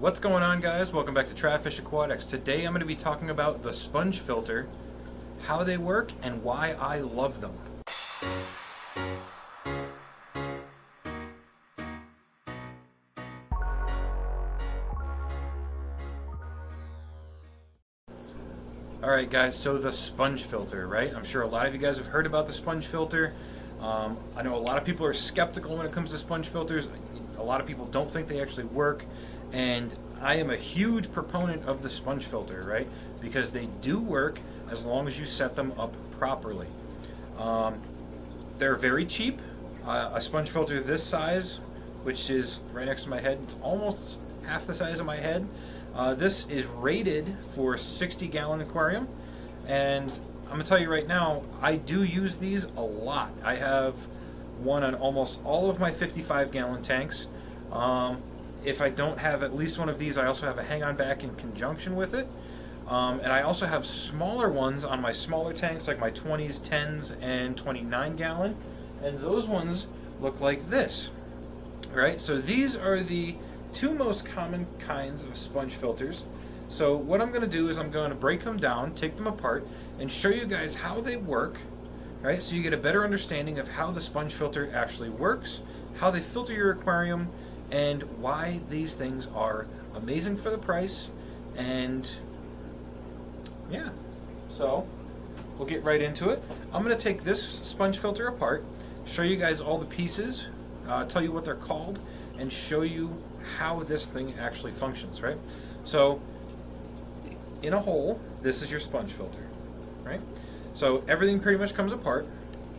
What's going on, guys? Welcome back to Tradfish Aquatics. Today I'm going to be talking about the sponge filter, how they work, and why I love them. Alright guys, so the sponge filter, right? I'm sure a lot of you guys have heard about the sponge filter. I know a lot of people are skeptical when it comes to sponge filters. A lot of people don't think they actually work, and I am a huge proponent of the sponge filter, right? Because they do work as long as you set them up properly. They're very cheap. A sponge filter this size, which is right next to my head, it's almost half the size of my head. This is rated for 60-gallon aquarium, and I'm gonna tell you right now, I do use these a lot. I have one on almost all of my 55-gallon tanks. If I don't have at least one of these, I also have a hang-on back in conjunction with it. And I also have smaller ones on my smaller tanks, like my 20s, 10s, and 29-gallon. And those ones look like this, right? So these are the two most common kinds of sponge filters. So what I'm going to do is I'm going to break them down, take them apart, and show you guys how they work, right? So you get a better understanding of how the sponge filter actually works, how they filter your aquarium, and why these things are amazing for the price. And yeah, so we'll get right into it. I'm going to take this sponge filter apart, show you guys all the pieces, tell you what they're called, and show you how this thing actually functions, right? So in a hole, this is your sponge filter, right? So everything pretty much comes apart.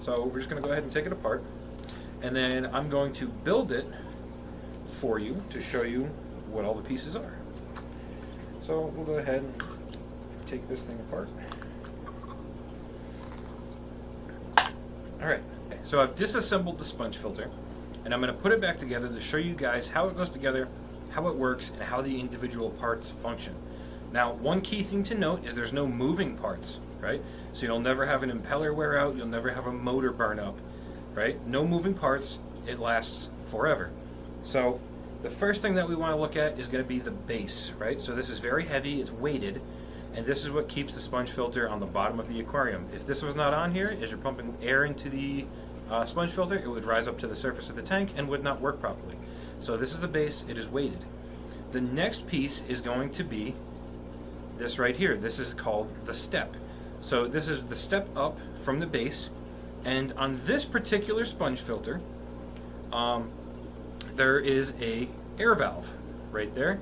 So we're just going to go ahead and take it apart, and then I'm going to build it for you to show you what all the pieces are. So we'll go ahead and take this thing apart. Alright, so I've disassembled the sponge filter, and I'm going to put it back together to show you guys how it goes together, how it works, and how the individual parts function. Now, one key thing to note is there's no moving parts, right? So you'll never have an impeller wear out, you'll never have a motor burn up, right? No moving parts, it lasts forever. So the first thing that we want to look at is going to be the base, right? So this is very heavy, it's weighted, and this is what keeps the sponge filter on the bottom of the aquarium. If this was not on here, as you're pumping air into the sponge filter, it would rise up to the surface of the tank and would not work properly. So this is the base, it is weighted. The next piece is going to be this right here. This is called the step. So this is the step up from the base, and on this particular sponge filter, there is a air valve right there,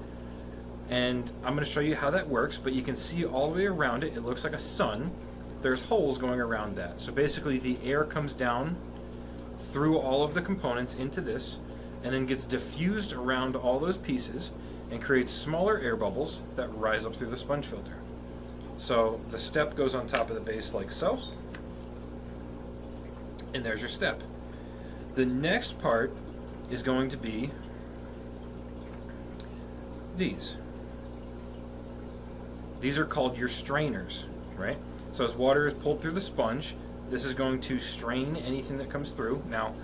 and I'm going to show you how that works, but you can see all the way around it, it looks like a sun. There's holes going around that. So basically the air comes down through all of the components into this, and then gets diffused around all those pieces and creates smaller air bubbles that rise up through the sponge filter. So the step goes on top of the base like so, and there's your step. The next part is going to be these. These are called your strainers, right? So as water is pulled through the sponge, this is going to strain anything that comes through. Now,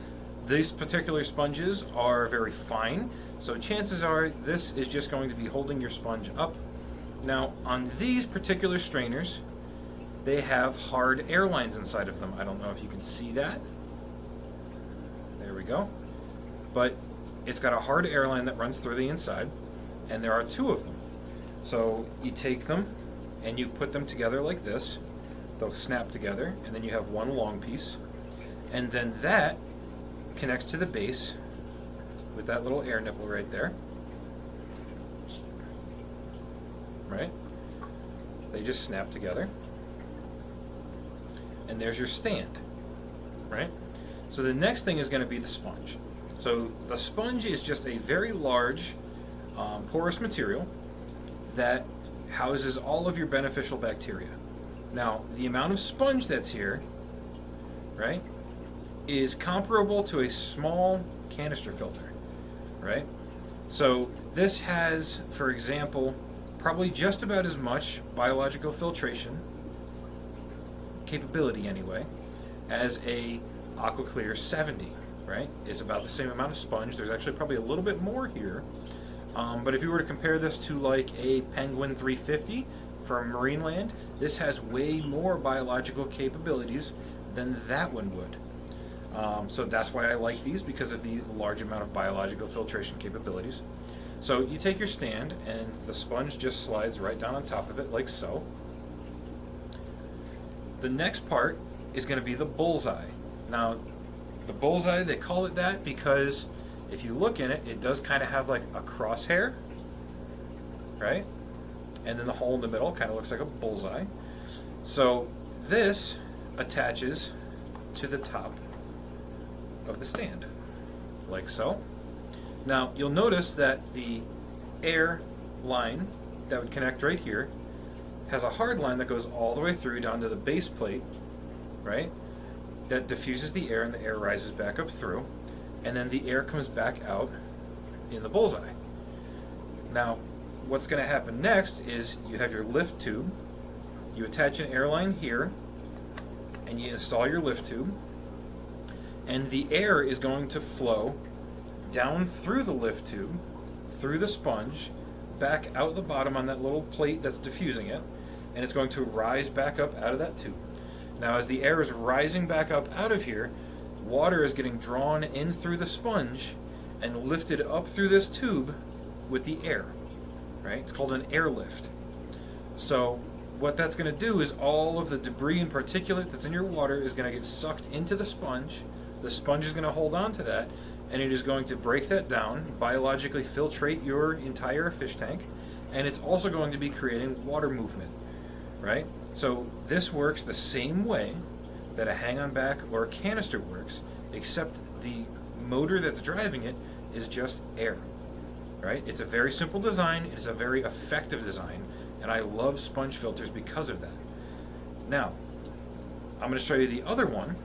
these particular sponges are very fine, so chances are this is just going to be holding your sponge up. Now, on these particular strainers, they have hard air lines inside of them. I don't know if you can see that. There we go. But it's got a hard air line that runs through the inside, and there are two of them. So you take them and you put them together like this. They'll snap together, and then you have one long piece, and then that connects to the base with that little air nipple right there, right? They just snap together, and there's your stand, right? So the next thing is going to be the sponge. So the sponge is just a very large porous material that houses all of your beneficial bacteria. Now, the amount of sponge that's here, right, is comparable to a small canister filter, right? So this has, for example, probably just about as much biological filtration capability anyway as a AquaClear 70, right? It's about the same amount of sponge. There's actually probably a little bit more here, But if you were to compare this to like a Penguin 350 from Marineland, this has way more biological capabilities than that one would. So that's why I like these, because of the large amount of biological filtration capabilities. So you take your stand and the sponge just slides right down on top of it like so. The next part is going to be the bullseye. Now, the bullseye, they call it that because if you look in it, it does kind of have like a crosshair, right? And then the hole in the middle kind of looks like a bullseye. So this attaches to the top of the stand, like so. Now, you'll notice that the air line that would connect right here has a hard line that goes all the way through down to the base plate, right? That diffuses the air and the air rises back up through, and then the air comes back out in the bullseye. Now, what's going to happen next is you have your lift tube, you attach an air line here, and you install your lift tube, and the air is going to flow down through the lift tube, through the sponge, back out the bottom on that little plate that's diffusing it, and it's going to rise back up out of that tube. Now, as the air is rising back up out of here, water is getting drawn in through the sponge and lifted up through this tube with the air, right? It's called an airlift. So what that's going to do is all of the debris and particulate that's in your water is going to get sucked into the sponge. The sponge is going to hold on to that, and it is going to break that down, biologically filtrate your entire fish tank, and it's also going to be creating water movement, right? So this works the same way that a hang-on back or a canister works, except the motor that's driving it is just air, right? It's a very simple design, it's a very effective design, and I love sponge filters because of that. Now, I'm going to show you the other one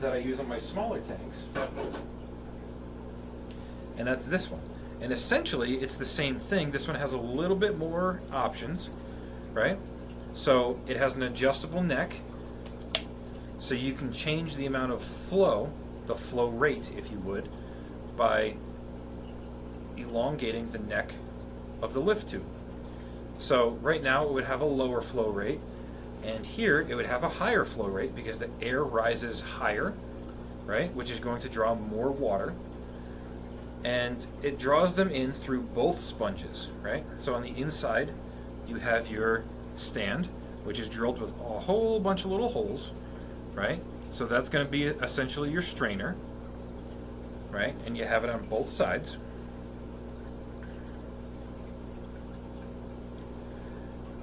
that I use on my smaller tanks, and that's this one. And essentially, it's the same thing. This one has a little bit more options, right? So it has an adjustable neck, so you can change the amount of flow, the flow rate, if you would, by elongating the neck of the lift tube. So right now it would have a lower flow rate, and here it would have a higher flow rate because the air rises higher, right, which is going to draw more water, and it draws them in through both sponges, right? So on the inside you have your stand, which is drilled with a whole bunch of little holes, right? So that's going to be essentially your strainer, right? And you have it on both sides.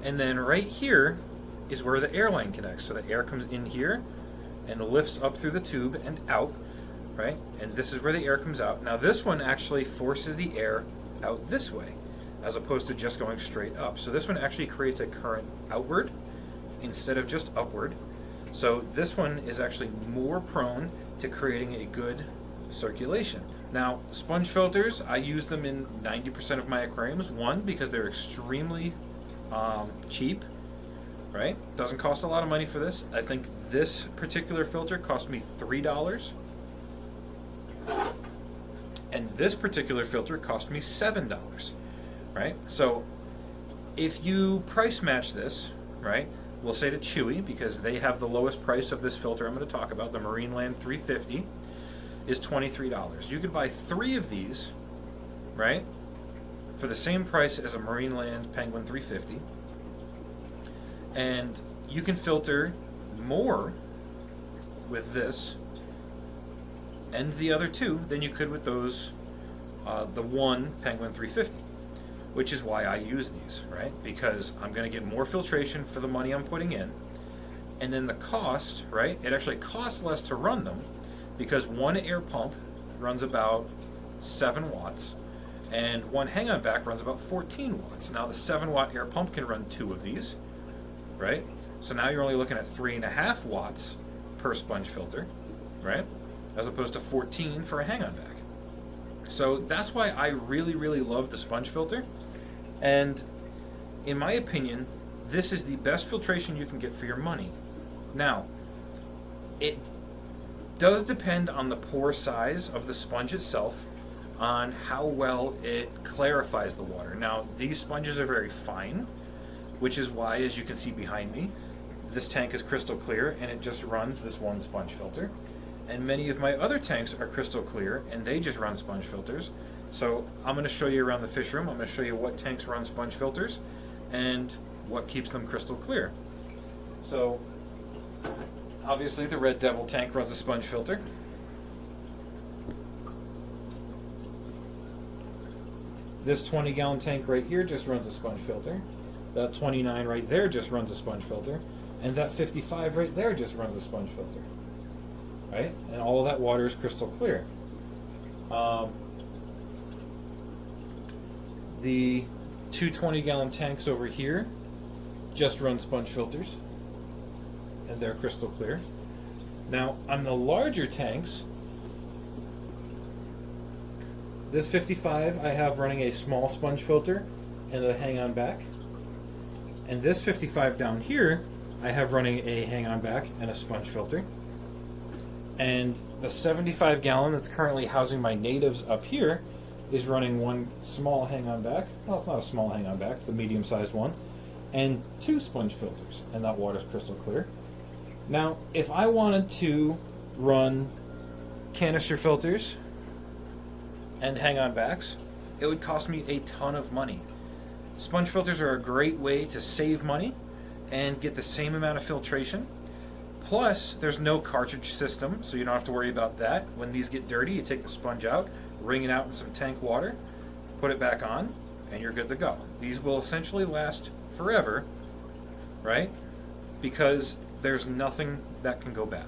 And then right here is where the airline connects. So the air comes in here and lifts up through the tube and out, right? And this is where the air comes out. Now this one actually forces the air out this way, as opposed to just going straight up. So this one actually creates a current outward instead of just upward. So this one is actually more prone to creating a good circulation. Now, sponge filters, I use them in 90% of my aquariums. One, because they're extremely cheap, right? Doesn't cost a lot of money for this. I think this particular filter cost me $3. And this particular filter cost me $7, right? So if you price match this, right, we'll say to PeeWee, because they have the lowest price of this filter I'm going to talk about, the Marineland 350, is $23. You could buy 3 of these, right, for the same price as a Marineland Penguin 350, and you can filter more with this and the other 2 than you could with those, the one Penguin 350, which is why I use these, right? Because I'm going to get more filtration for the money I'm putting in, and then the cost, right? It actually costs less to run them because one air pump runs about 7 watts, and one hang-on back runs about 14 watts. Now the 7-watt air pump can run 2 of these, right? So now you're only looking at 3.5 watts per sponge filter, right? As opposed to 14 for a hang-on back. So that's why I really, really love the sponge filter. And in my opinion, this is the best filtration you can get for your money. Now, it does depend on the pore size of the sponge itself. on how well it clarifies the water. Now, these sponges are very fine, which is why, as you can see behind me, this tank is crystal clear and it just runs this one sponge filter. And many of my other tanks are crystal clear and they just run sponge filters. So I'm going to show you around the fish room. I'm going to show you what tanks run sponge filters and what keeps them crystal clear. So obviously the Red Devil tank runs a sponge filter. This 20-gallon tank right here just runs a sponge filter. That 29 right there just runs a sponge filter. And that 55 right there just runs a sponge filter. Right? And all of that water is crystal clear. The two 20-gallon tanks over here just run sponge filters. And they're crystal clear. Now, on the larger tanks, this 55 I have running a small sponge filter and a hang-on back. And this 55 down here I have running a hang-on back and a sponge filter. And the 75-gallon that's currently housing my natives up here is running one small hang-on back. Well, it's not a small hang-on back, it's a medium-sized one. And two sponge filters, and that water's crystal clear. Now, if I wanted to run canister filters and hang-on backs, it would cost me a ton of money. Sponge filters are a great way to save money and get the same amount of filtration. Plus, there's no cartridge system, so you don't have to worry about that. When these get dirty, you take the sponge out, wring it out in some tank water, put it back on, and you're good to go. These will essentially last forever, right? Because there's nothing that can go bad.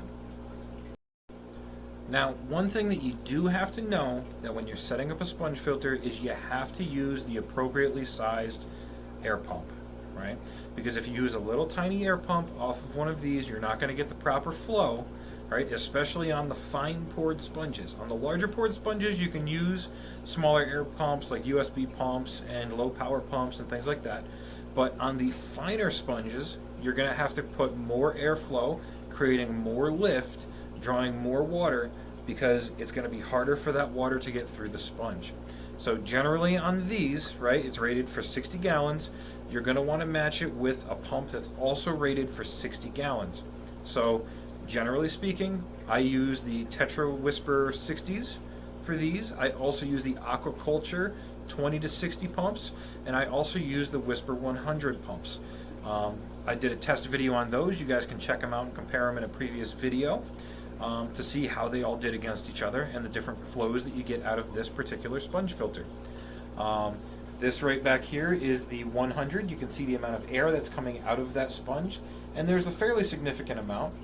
Now, one thing that you do have to know that when you're setting up a sponge filter is you have to use the appropriately sized air pump, right? Because if you use a little tiny air pump off of one of these, you're not going to get the proper flow, right? Especially on the fine poured sponges. On the larger poured sponges, you can use smaller air pumps like USB pumps and low power pumps and things like that. But on the finer sponges, you're going to have to put more airflow, creating more lift, drawing more water, because it's going to be harder for that water to get through the sponge. So generally on these, right, it's rated for 60 gallons. You're going to want to match it with a pump that's also rated for 60 gallons. So generally speaking, I use the Tetra Whisper 60s for these. I also use the Aquaculture 20 to 60 pumps, and I also use the Whisper 100 pumps. I did a test video on those. You guys can check them out and compare them in a previous video to see how they all did against each other and the different flows that you get out of this particular sponge filter. This right back here is the 100. You can see the amount of air that's coming out of that sponge, and there's a fairly significant amount.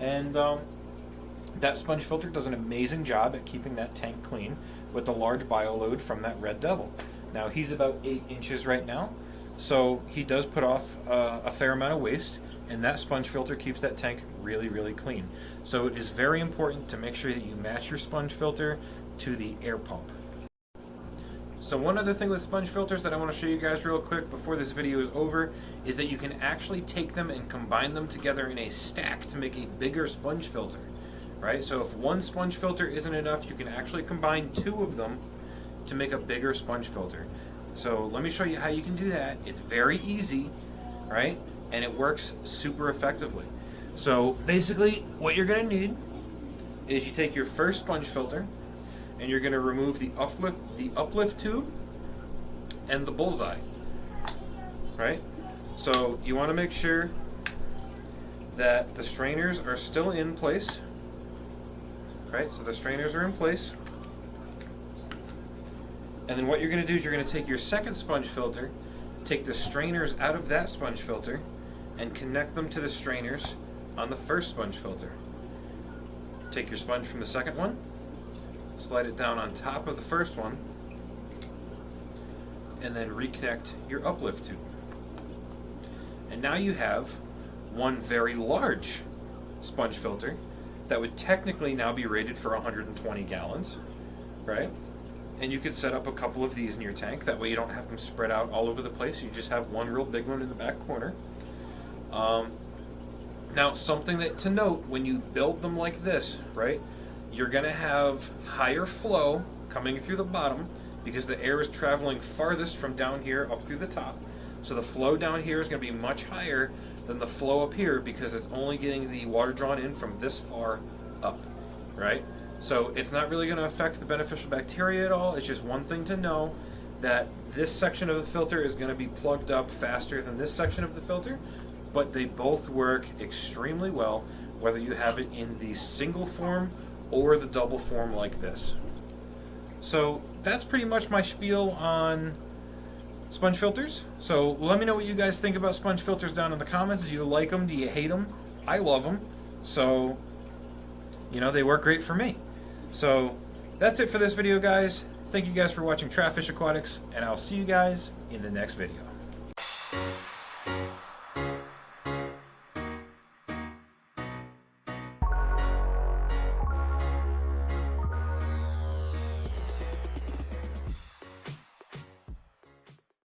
And that sponge filter does an amazing job at keeping that tank clean with the large bioload from that Red Devil. Now, he's about 8 inches right now, so he does put off a fair amount of waste, and that sponge filter keeps that tank really, really clean. So it is very important to make sure that you match your sponge filter to the air pump. So one other thing with sponge filters that I want to show you guys real quick before this video is over is that you can actually take them and combine them together in a stack to make a bigger sponge filter, right? So if one sponge filter isn't enough, you can actually combine two of them to make a bigger sponge filter. So let me show you how you can do that. It's very easy, right? And it works super effectively. So basically what you're going to need is you take your first sponge filter and you're going to remove the uplift tube and the bullseye, right? So you want to make sure that the strainers are still in place, right? So the strainers are in place. And then what you're going to do is you're going to take your second sponge filter, take the strainers out of that sponge filter, and connect them to the strainers on the first sponge filter. Take your sponge from the second one, slide it down on top of the first one, and then reconnect your uplift tube. And now you have one very large sponge filter that would technically now be rated for 120 gallons, right? And you could set up a couple of these in your tank. That way you don't have them spread out all over the place. You just have one real big one in the back corner. Now, something that to note when you build them like this, right? You're going to have higher flow coming through the bottom because the air is traveling farthest from down here up through the top. So the flow down here is going to be much higher than the flow up here because it's only getting the water drawn in from this far up, right? So it's not really going to affect the beneficial bacteria at all. It's just one thing to know, that this section of the filter is going to be plugged up faster than this section of the filter, but they both work extremely well, whether you have it in the single form or the double form like this. So that's pretty much my spiel on sponge filters. So let me know what you guys think about sponge filters down in the comments. Do you like them? Do you hate them? I love them. So, you know, they work great for me. So that's it for this video, guys. Thank you guys for watching Trap Fish Aquatics, and I'll see you guys in the next video.